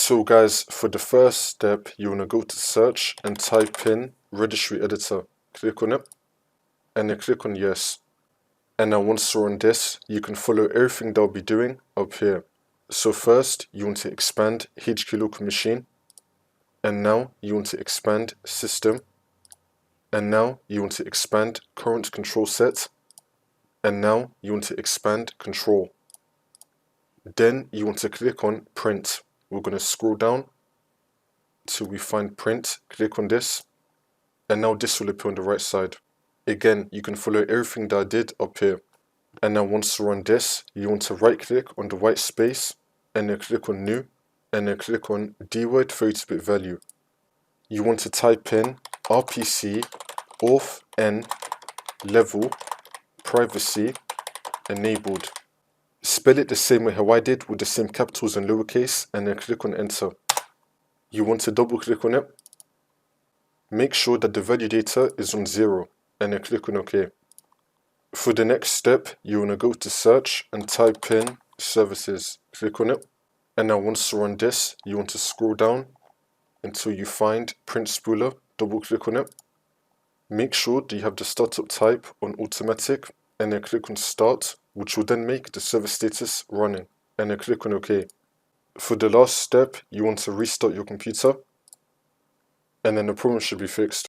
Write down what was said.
So guys, for the first step, you want to go to search and type in registry editor. Click on it and then click on yes. And now once you're on this, you can follow everything they'll be doing up here. So first, you want to expand HQ local machine. And now you want to expand system. And now you want to expand current control set. And now you want to expand control. Then you want to click on print. We're going to scroll down till we find print. Click on this. And now this will appear on the right side. Again, you can follow everything that I did up here. And now once you're on this, you want to right click on the white space and then click on new and then click on dword 32-bit value. You want to type in RPC auth n level privacy enabled. Spell it the same way how I did with the same capitals and lowercase and then click on enter. You want to double click on it. Make sure that the value data is on 0 and then click on OK. For the next step, you want to go to search and type in services. Click on it. And now once you're on this, you want to scroll down until you find print spooler. Double click on it. Make sure that you have the startup type on automatic and then click on start, which will then make the server status running. And then click on OK. For the last step, you want to restart your computer and then the problem should be fixed.